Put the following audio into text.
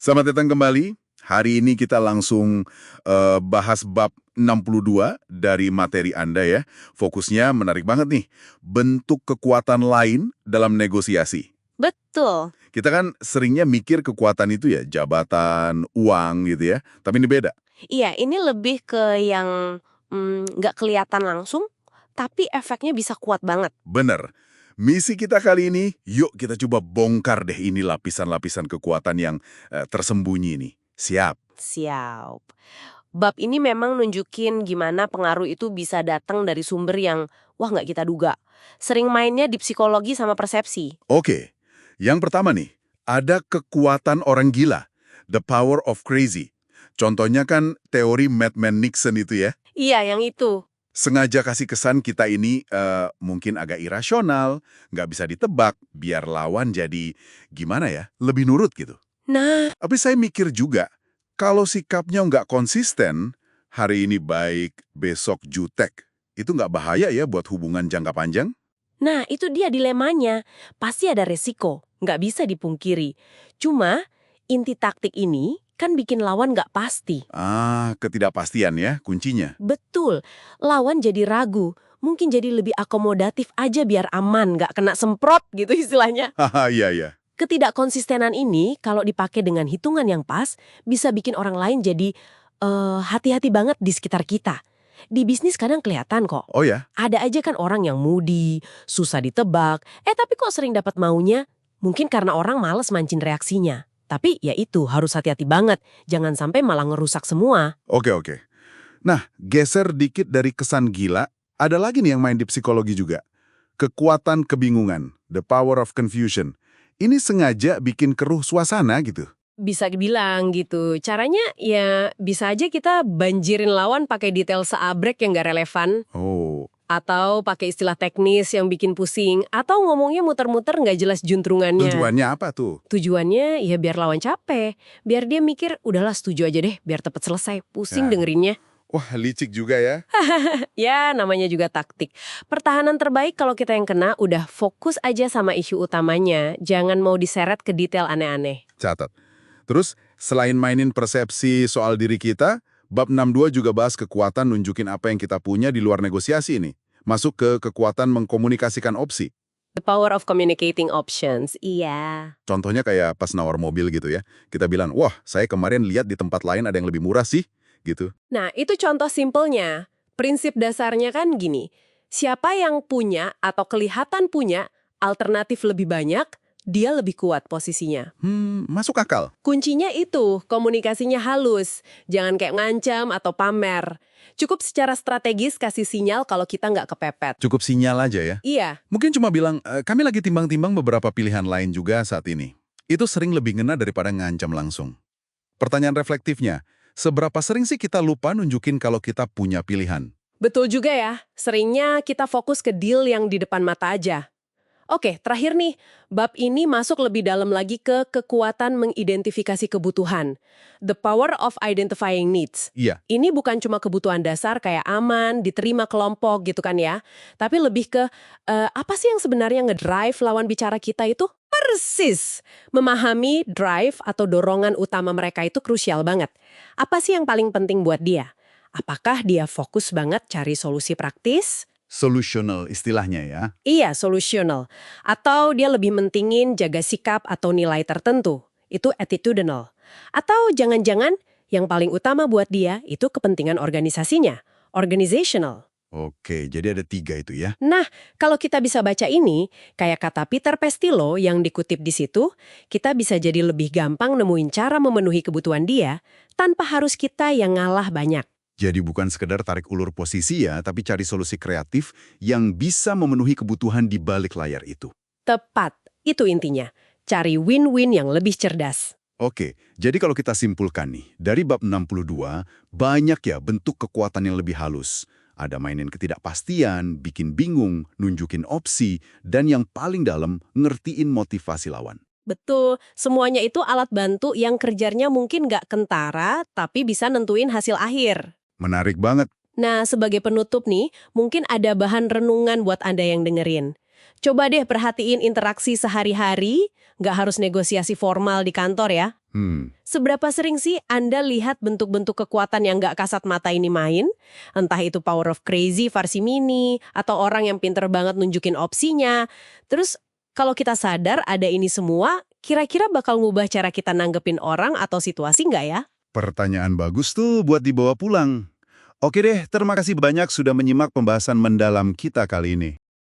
Selamat datang kembali. Hari ini kita langsung bahas bab 62 dari materi Anda ya. Fokusnya menarik banget nih. Bentuk kekuatan lain dalam negosiasi. Betul. Kita kan seringnya mikir kekuatan itu ya jabatan, uang gitu ya. Tapi ini beda. Iya, ini lebih ke yang nggak kelihatan langsung, tapi efeknya bisa kuat banget. Bener. Misi kita kali ini, yuk kita coba bongkar deh ini lapisan-lapisan kekuatan yang tersembunyi nih. Siap. Siap. Bab ini memang nunjukin gimana pengaruh itu bisa datang dari sumber yang, wah nggak kita duga. Sering mainnya di psikologi sama persepsi. Oke, yang pertama nih, ada kekuatan orang gila, the power of crazy. Contohnya kan teori Madman Nixon itu ya. Iya, yang itu. Sengaja kasih kesan kita ini mungkin agak irasional, nggak bisa ditebak, biar lawan jadi, gimana ya, lebih nurut gitu. Nah, Tapi saya mikir juga, kalau sikapnya nggak konsisten, hari ini baik, besok jutek, itu nggak bahaya ya buat hubungan jangka panjang? itu dia dilemanya. Pasti ada resiko, nggak bisa dipungkiri. Cuma, inti taktik ini kan bikin lawan nggak pasti. Ketidakpastian ya kuncinya. Betul, lawan jadi ragu, mungkin jadi lebih akomodatif aja biar aman, nggak kena semprot gitu istilahnya. Haha, iya, iya. Ketidakkonsistenan ini kalau dipakai dengan hitungan yang pas, bisa bikin orang lain jadi hati-hati banget di sekitar kita. Di bisnis kadang kelihatan kok. Oh ya? Ada aja kan orang yang moody, susah ditebak, tapi kok sering dapat maunya? Mungkin karena orang males mancing reaksinya. Tapi ya itu, harus hati-hati banget. Jangan sampai malah ngerusak semua. Oke, oke. Nah, geser dikit dari kesan gila, ada lagi nih yang main di psikologi juga. Kekuatan kebingungan, the power of confusion. Ini sengaja bikin keruh suasana gitu. Bisa dibilang gitu. Caranya ya bisa aja kita banjirin lawan pakai detail seabrek yang gak relevan. Oh, Atau pakai istilah teknis yang bikin pusing. Atau ngomongnya muter-muter nggak jelas juntrungannya. tujuannya apa tuh? Tujuannya ya biar lawan capek. Biar dia mikir, udahlah setuju aja deh biar cepet selesai. Pusing Ya. dengerinnya. Wah, licik juga ya. Ya namanya juga taktik. Pertahanan terbaik kalau kita yang kena udah fokus aja sama isu utamanya. Jangan mau diseret ke detail aneh-aneh. Catat. Terus, selain mainin persepsi soal diri kita, bab 62 juga bahas kekuatan nunjukin apa yang kita punya di luar negosiasi ini. Masuk ke kekuatan mengkomunikasikan opsi. The power of communicating options. Iya. Contohnya kayak pas nawar mobil gitu ya. Kita bilang, wah saya kemarin lihat di tempat lain ada yang lebih murah sih, gitu. Nah, itu contoh simpelnya. Prinsip dasarnya kan gini, siapa yang punya atau kelihatan punya alternatif lebih banyak, dia lebih kuat posisinya. Masuk akal. Kuncinya itu, komunikasinya halus. Jangan kayak ngancam atau pamer. Cukup secara strategis kasih sinyal kalau kita nggak kepepet. Cukup sinyal aja ya. Iya, Mungkin cuma bilang, kami lagi timbang-timbang beberapa pilihan lain juga saat ini. Itu sering lebih ngena daripada ngancam langsung. Pertanyaan reflektifnya, seberapa sering sih kita lupa nunjukin kalau kita punya pilihan? betul juga ya. Seringnya kita fokus ke deal yang di depan mata aja. Oke, terakhir nih, bab ini masuk lebih dalam lagi ke kekuatan mengidentifikasi kebutuhan. The power of identifying needs. Iya, Ini bukan cuma kebutuhan dasar kayak aman, diterima kelompok gitu kan ya. Tapi lebih ke, apa sih yang sebenarnya ngedrive lawan bicara kita itu? Persis. Memahami drive atau dorongan utama mereka itu krusial banget. Apa sih yang paling penting buat dia? Apakah dia fokus banget cari solusi praktis? solutional istilahnya ya. Iya, solutional. Atau dia lebih mentingin jaga sikap atau nilai tertentu. Itu attitudinal. Atau jangan-jangan yang paling utama buat dia itu kepentingan organisasinya. Organizational. Oke, jadi ada 3 itu ya. Nah, kalau kita bisa baca ini, kayak kata Peter Pestillo yang dikutip di situ, kita bisa jadi lebih gampang nemuin cara memenuhi kebutuhan dia tanpa harus kita yang ngalah banyak. Jadi bukan sekedar tarik ulur posisi ya, tapi cari solusi kreatif yang bisa memenuhi kebutuhan di balik layar itu. Tepat, itu intinya. Cari win-win yang lebih cerdas. Oke, jadi kalau kita simpulkan nih, dari bab 62, banyak ya bentuk kekuatan yang lebih halus. Ada mainin ketidakpastian, bikin bingung, nunjukin opsi, dan yang paling dalam, ngertiin motivasi lawan. Betul, semuanya itu alat bantu yang kerjanya mungkin nggak kentara, tapi bisa nentuin hasil akhir. Menarik banget. Nah, sebagai penutup nih, mungkin ada bahan renungan buat Anda yang dengerin. Coba deh perhatiin interaksi sehari-hari, nggak harus negosiasi formal di kantor ya. Seberapa sering sih Anda lihat bentuk-bentuk kekuatan yang nggak kasat mata ini main? Entah itu power of crazy versi mini, atau orang yang pinter banget nunjukin opsinya. Terus kalau kita sadar ada ini semua, kira-kira bakal ngubah cara kita nanggepin orang atau situasi nggak ya? Pertanyaan bagus tuh buat dibawa pulang. Oke deh, terima kasih banyak sudah menyimak pembahasan mendalam kita kali ini.